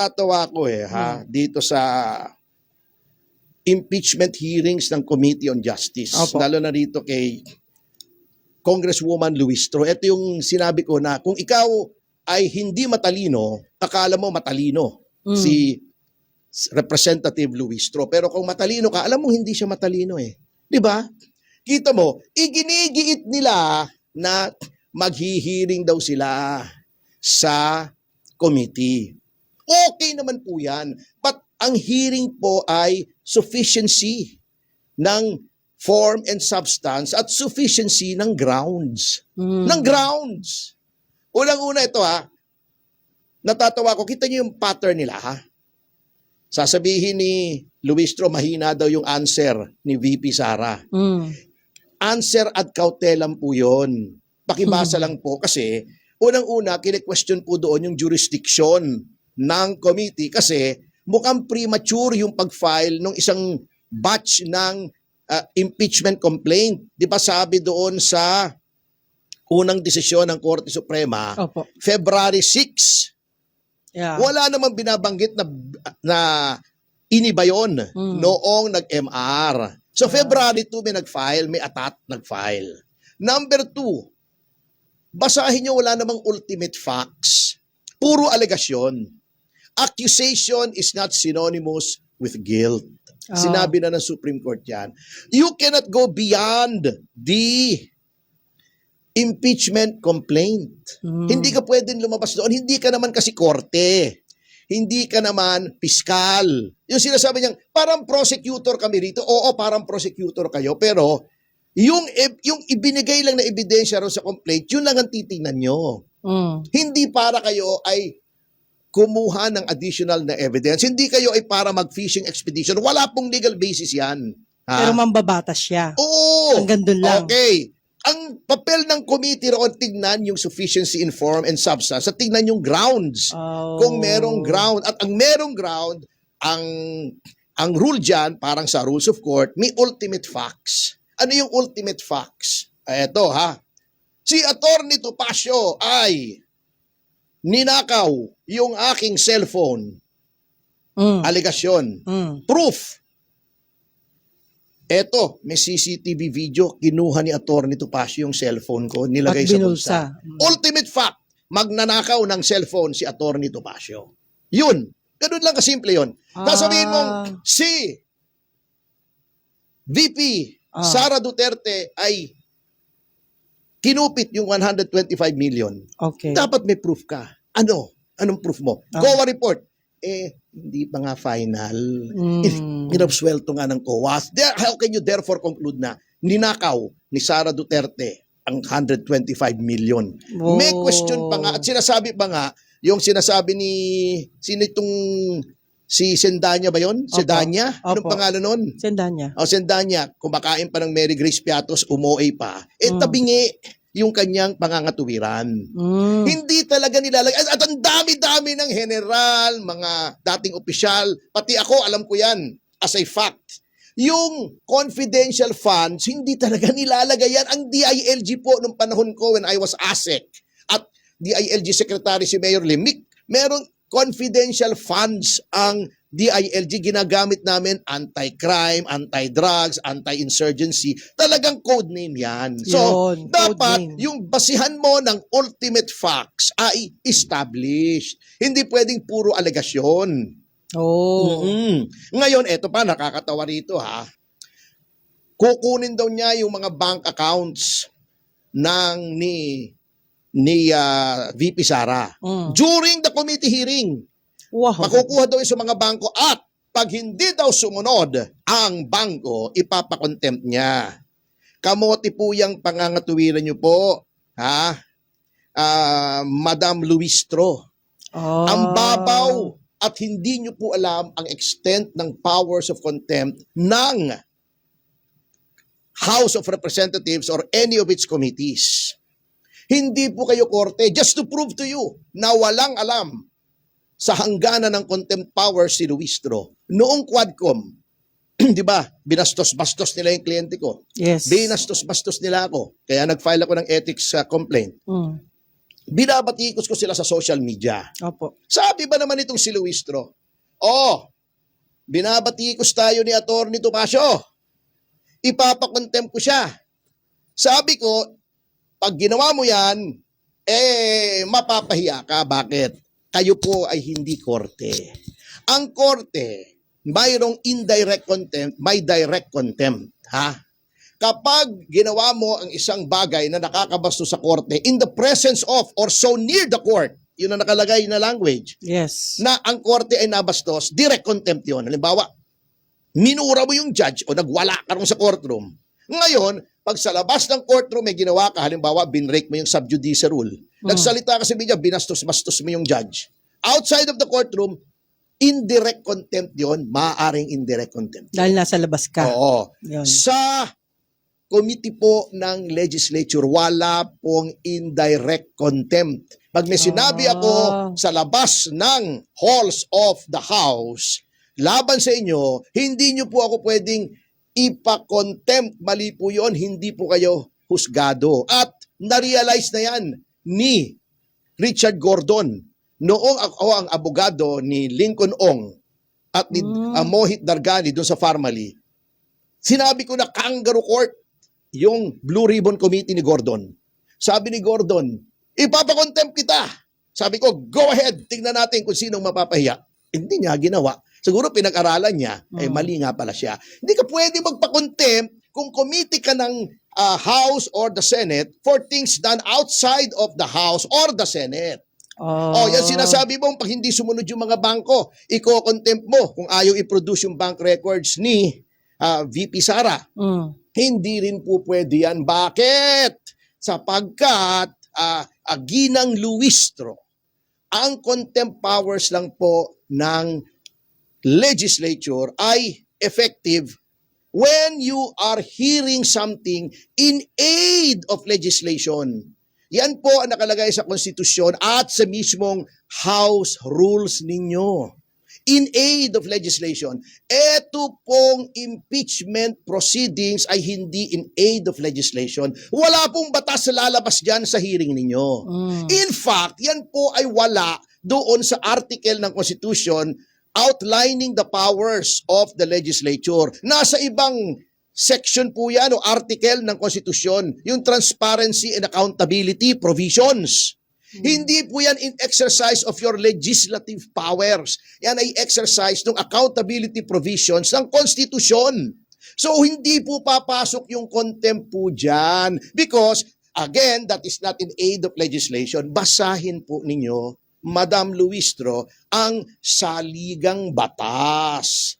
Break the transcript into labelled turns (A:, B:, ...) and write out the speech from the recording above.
A: Nakakatawa ko dito sa impeachment hearings ng Committee on Justice.
B: Opo.
A: Lalo na rito kay Congresswoman Luistro. Ito yung sinabi ko na kung ikaw ay hindi matalino, akala mo matalino si Representative Luistro. Pero kung matalino ka, alam mo hindi siya matalino eh. 'Di ba? Kita mo, iginigiit nila na maghihiring daw sila sa committee. Okay naman po yan. But ang hearing po ay sufficiency ng form and substance at sufficiency ng grounds. Ng grounds. Unang-una ito natatawa ko. Kita niyo yung pattern nila Sasabihin ni Luistro, mahina daw yung answer ni VP Sara. Answer at kautelan po yun. Pakibasa lang po kasi unang-una, kine-question po doon yung jurisdiction ng committee kasi mukhang premature yung pag-file ng isang batch ng impeachment complaint. Di ba sabi doon sa unang desisyon ng Korte Suprema,
B: Opo.
A: February 6.
B: Yeah.
A: Wala namang binabanggit na iniba yun noong nag-MR. So February 2 may nag-file, may atat nag-file. Number 2, basahin nyo wala namang ultimate facts. Puro alegasyon. Accusation is not synonymous with guilt. Sinabi na ng Supreme Court yan. You cannot go beyond the impeachment complaint. Hindi ka pwedeng lumabas doon. Hindi ka naman kasi korte. Hindi ka naman piskal. Yung sinasabi niyang, parang prosecutor kami rito. Oo, parang prosecutor kayo. Pero yung ibinigay lang na ebidensya ron sa complaint, yun lang ang titingnan nyo. Hindi para kayo ay kumuha ng additional na evidence. Hindi kayo ay para mag-fishing expedition. Wala pong legal basis yan.
B: Pero mambabatas siya.
A: Oo.
B: Hanggang dun lang.
A: Okay. Ang papel ng committee roon, tignan yung sufficiency in form and substance at tignan yung grounds. Kung merong ground. At ang merong ground, ang rule dyan, parang sa rules of court, may ultimate facts. Ano yung ultimate facts? Eto si Atty. Topacio ay ninakaw yung aking cellphone. Alegasyon. Proof. Eto, may CCTV video, kinuha ni Atty. Topacio yung cellphone ko, nilagay sa bulsa. Ultimate fact, magnanakaw ng cellphone si Atty. Topacio. Yun. Ganun lang kasimple yun. Sasabihin mong si VP Sara Duterte ay kinupit yung 125 million.
B: Okay.
A: Dapat may proof ka. Ano? Anong proof mo? COA report. Hindi pa nga final. Inabsuelto nga ng COA. How can you therefore conclude na ninakaw ni Sara Duterte ang 125 million? May question pa nga at sinasabi pa nga yung sinasabi ni sino itong si Sendanya ba yon? Sendanya? Anong pangalan nun?
B: Sendanya.
A: Sendanya. Kumakain pa ng Mary Grace Piatos, umuwi pa. Tabingi yung kanyang pangangatuwiran. Hindi talaga nilalagay. At ang dami-dami ng general, mga dating opisyal, pati ako, alam ko yan as a fact. Yung confidential funds, hindi talaga nilalagay yan. Ang DILG po nung panahon ko when I was ASEC at DILG Secretary si Mayor Limik, merong confidential funds ang DILG, ginagamit namin anti-crime, anti-drugs, anti-insurgency. Talagang code name yan. So, dapat yung basihan mo ng ultimate facts ay established. Hindi pwedeng puro alegasyon. Ngayon, eto pa, nakakatawa rito Kukunin daw niya yung mga bank accounts ng ni VP Sara. During the committee hearing.
B: Wow.
A: Makukuha daw sa mga bangko at pag hindi daw sumunod ang bangko, ipapakontempt niya. Kamote po yung pangangatuwiran niyo po, Madam Luistro. Ang babaw at hindi niyo po alam ang extent ng powers of contempt ng House of Representatives or any of its committees. Hindi po kayo korte, just to prove to you na walang alam sa hangganan ng contempt power si Luistro. Noong Quadcom, di ba, binastos-bastos nila yung kliyente ko.
B: Yes.
A: Binastos-bastos nila ako. Kaya nag-file ako ng ethics complaint. binabatikos ko sila sa social media.
B: Opo.
A: Sabi ba naman itong si Luistro, binabatikos tayo ni Atty. Tomasio. Ipapakontempt ko siya. Sabi ko, pag ginawa mo yan, mapapahiya ka. Bakit? Kayo po ay hindi korte. Ang korte, mayroong indirect contempt, may direct contempt. Ha? Kapag ginawa mo ang isang bagay na nakakabastos sa korte in the presence of or so near the court, yun ang nakalagay na language,
B: Yes.
A: na ang korte ay nabastos, direct contempt yun. Halimbawa, minura mo yung judge o nagwala ka rin sa courtroom. Ngayon, pag sa labas ng courtroom may ginawa ka, halimbawa, binrake mo yung sub judice rule. Nagsalita ka sa media, binastos-bastos mo yung judge. Outside of the courtroom, indirect contempt yun, maaaring indirect contempt.
B: Dahil nasa labas ka.
A: Oo.
B: Yun.
A: Sa committee po ng legislature, wala pong indirect contempt. Pag may sinabi ako sa labas ng halls of the house, laban sa inyo, hindi nyo po ako pwedeng ipa-contempt. Mali po yun, hindi po kayo husgado. At na-realize na yan ni Richard Gordon. Noong ako ang abogado ni Lincoln Ong at ni Mohit Dargani doon sa Farmally, sinabi ko na kangaroo court yung Blue Ribbon Committee ni Gordon. Sabi ni Gordon, ipapakontempt kita. Sabi ko, go ahead, tingnan natin kung sinong mapapahiya. Hindi niya ginawa. Siguro pinag-aralan niya, mali nga pala siya. Hindi ka pwede magpa-contempt kung committee ka ng House or the Senate for things done outside of the House or the Senate. Yan sinasabi mo, pag hindi sumunod yung mga bangko, iko-contempt mo kung ayaw i-produce yung bank records ni VP Sara. Hindi rin po pwede yan. Bakit? Sapagkat Ginang Luistro, ang contempt powers lang po ng legislature ay effective when you are hearing something in aid of legislation. Yan po ang nakalagay sa konstitusyon at sa mismong House rules ninyo. In aid of legislation. Ito pong impeachment proceedings ay hindi in aid of legislation. Wala pong batas na lalabas dyan sa hearing ninyo. In fact, yan po ay wala doon sa article ng Constitution outlining the powers of the legislature. Nasa ibang section po yan o article ng Constitution, yung transparency and accountability provisions. Hindi po yan in exercise of your legislative powers. Yan ay exercise ng accountability provisions ng Constitution. So hindi po papasok yung contempt po dyan because, again, that is not in aid of legislation. Basahin po ninyo, Madam Luistro, ang saligang batas.